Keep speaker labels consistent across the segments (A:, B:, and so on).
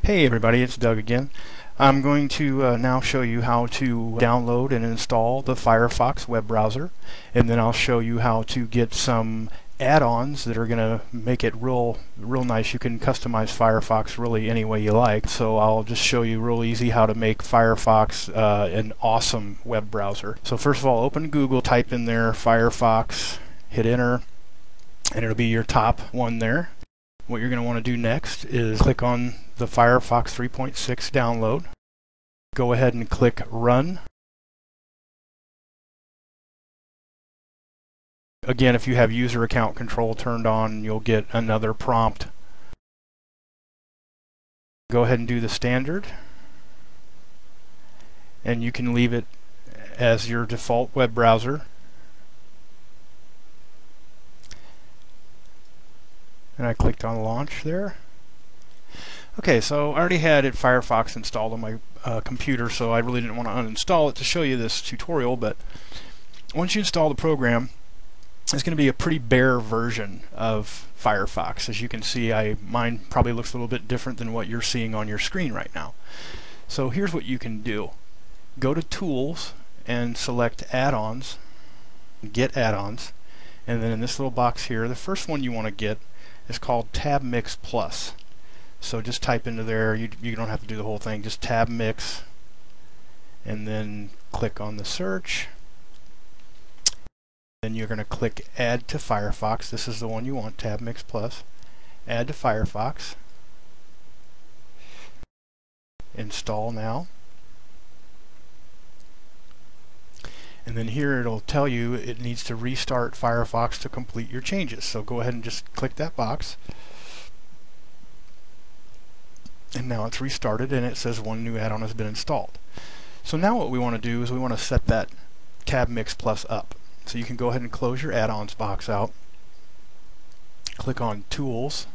A: Hey everybody, it's Doug again. I'm going to now show you how to download and install the Firefox web browser, and then I'll show you how to get some add-ons that are going to make it real nice. You can customize Firefox really any way you like, so I'll just show you real easy how to make Firefox an awesome web browser. So first of all, open Google, type in there Firefox, hit enter, and it'll be your top one there. What you're going to want to do next is click on the Firefox 3.6 download. Go ahead and click Run. Again, if you have user account control turned on, you'll get another prompt. Go ahead and do the standard, and you can leave it as your default web browser. And I clicked on launch there. Okay, so I already had Firefox installed on my computer, so I really didn't want to uninstall it to show you this tutorial, but once you install the program, it's going to be a pretty bare version of Firefox. As you can see, mine probably looks a little bit different than what you're seeing on your screen right now. So here's what you can do. Go to Tools and select Add-ons, Get Add-ons, and then in this little box here, the first one you want to get is called Tab Mix Plus. So just type into there, you don't have to do the whole thing, just Tab Mix, and then click on the search. Then you're going to click Add to Firefox. This is the one you want, Tab Mix Plus. Add to Firefox. Install now. And then here it'll tell you it needs to restart Firefox to complete your changes. So go ahead and just click that box. And now it's restarted and it says one new add-on has been installed. So now what we want to do is we want to set that Tab Mix Plus up. So you can go ahead and close your add-ons box out. Click on Tools,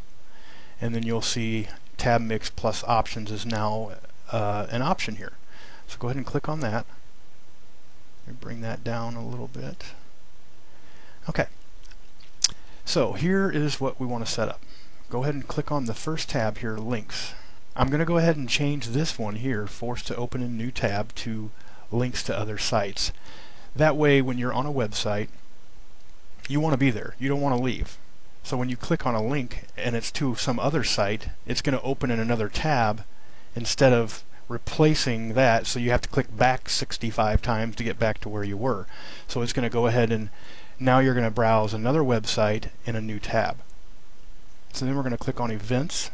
A: and then you'll see Tab Mix Plus Options is now an option here. So go ahead and click on that. Bring that down a little bit. Okay, so here is what we want to set up. Go ahead and click on the first tab here, Links. I'm going to go ahead and change this one here, Force to Open a New Tab, to Links to Other Sites. That way when you're on a website, you want to be there. You don't want to leave. So when you click on a link and it's to some other site, it's going to open in another tab instead of replacing that, so you have to click back 65 times to get back to where you were. So it's going to go ahead and now you're going to browse another website in a new tab. So then we're going to click on Events,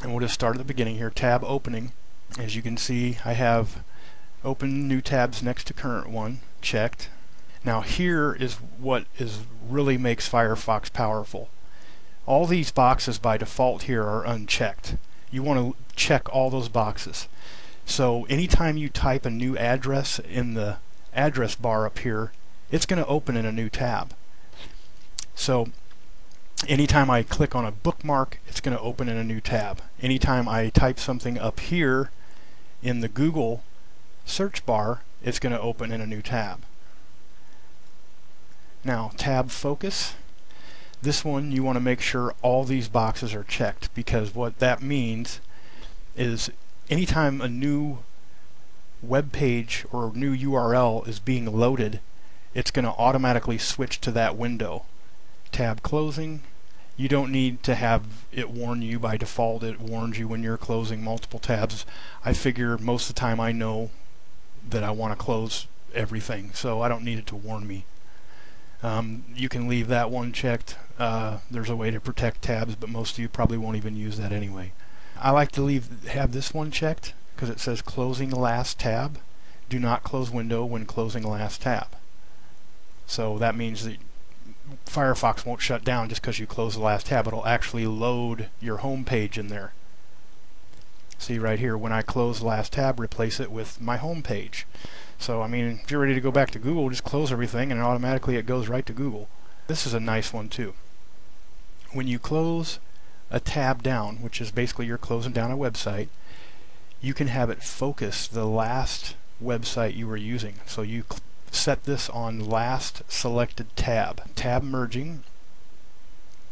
A: and we'll just start at the beginning here, Tab Opening. As you can see, I have Open New Tabs next to current one checked. Now here is what really makes Firefox powerful. All these boxes by default here are unchecked. You want to check all those boxes. So anytime you type a new address in the address bar up here, it's going to open in a new tab. So anytime I click on a bookmark, it's going to open in a new tab. Anytime I type something up here in the Google search bar, it's going to open in a new tab. Now, Tab Focus. This one you want to make sure all these boxes are checked, because what that means is anytime a new web page or new URL is being loaded, it's going to automatically switch to that window. Tab Closing. You don't need to have it warn you by default. It warns you when you're closing multiple tabs. I figure most of the time I know that I want to close everything, so I don't need it to warn me. You can leave that one checked. There's a way to protect tabs, but most of you probably won't even use that anyway. I like to have this one checked because it says Closing Last Tab. Do not close window when closing last tab. So that means that Firefox won't shut down just because you close the last tab. It'll actually load your home page in there. See right here, when I close the last tab, replace it with my home page. So I mean, if you're ready to go back to Google, just close everything and automatically it goes right to Google. This is a nice one too. When you close a tab down, which is basically you're closing down a website, you can have it focus the last website you were using. So you set this on last selected tab. Tab merging,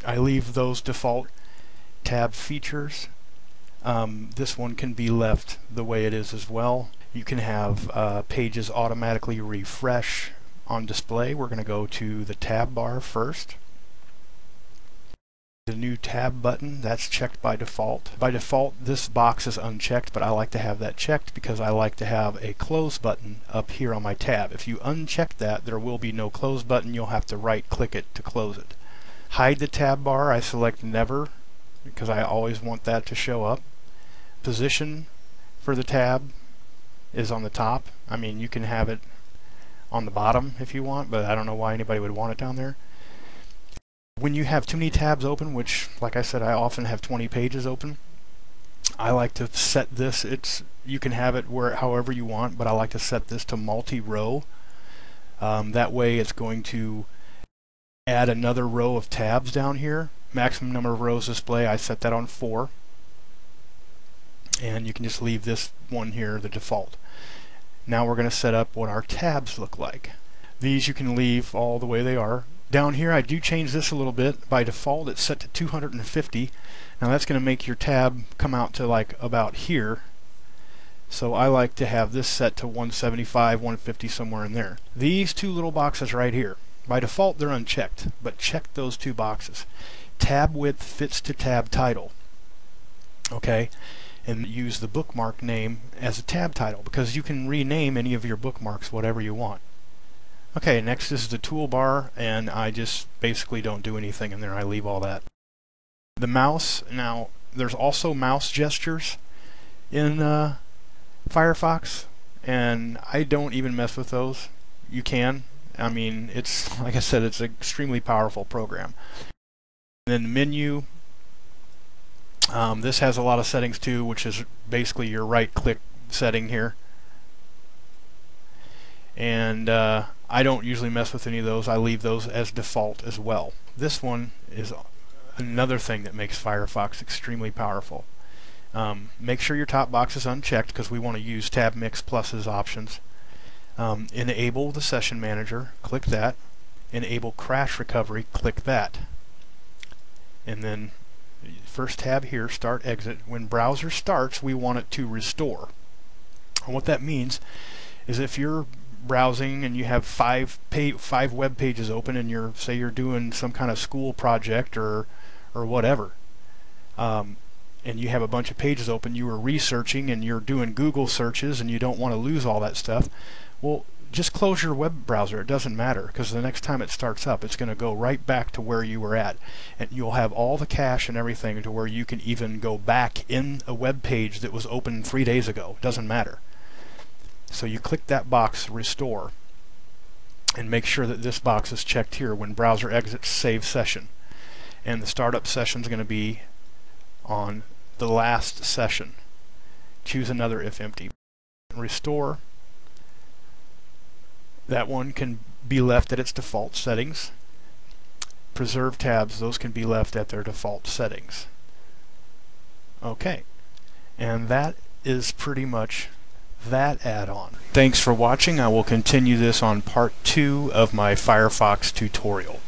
A: I leave those default. Tab features, This one can be left the way it is as well. You can have pages automatically refresh on display. We're going to go to the tab bar first. The new tab button, that's checked by default. By default, this box is unchecked, but I like to have that checked because I like to have a close button up here on my tab. If you uncheck that, there will be no close button. You'll have to right-click it to close it. Hide the tab bar, I select never because I always want that to show up. Position for the tab is on the top. I mean, you can have it on the bottom if you want, but I don't know why anybody would want it down there. When you have too many tabs open, which, like I said, I often have 20 pages open, I like to set this. You can have it however you want, but I like to set this to multi-row. That way it's going to add another row of tabs down here. Maximum number of rows display, I set that on 4. And you can just leave this one here, the default. Now we're going to set up what our tabs look like. These you can leave all the way they are. Down here I do change this a little bit. By default it's set to 250. Now that's going to make your tab come out to like about here. So I like to have this set to 175, 150, somewhere in there. These two little boxes right here, by default they're unchecked, but check those two boxes. Tab width fits to tab title. Okay? And use the bookmark name as a tab title because you can rename any of your bookmarks whatever you want. Okay, next is the toolbar, and I just basically don't do anything in there. I leave all that. The mouse, now there's also mouse gestures in Firefox, and I don't even mess with those. You can. I mean, it's, like I said, it's an extremely powerful program. And then the menu, this has a lot of settings too, which is basically your right-click setting here. And I don't usually mess with any of those. I leave those as default as well. This one is another thing that makes Firefox extremely powerful. Make sure your top box is unchecked because we want to use Tab Mix Plus's options. Enable the session manager, click that. Enable crash recovery, click that. And then first tab here, start exit. When browser starts, we want it to restore. And what that means is if you're browsing and you have five web pages open and say you're doing some kind of school project or whatever, and you have a bunch of pages open, you are researching and you're doing Google searches and you don't want to lose all that stuff, well, just close your web browser. It doesn't matter because the next time it starts up it's going to go right back to where you were at, and you'll have all the cache and everything to where you can even go back in a web page that was open 3 days ago. It doesn't matter. So you click that box, restore, and make sure that this box is checked here. When browser exits, save session. And the startup session is going to be on the last session. Choose another if empty. Restore. That one can be left at its default settings. Preserve tabs, those can be left at their default settings. Okay. And that is pretty much that add-on. Thanks for watching. I will continue this on part 2 of my Firefox tutorial.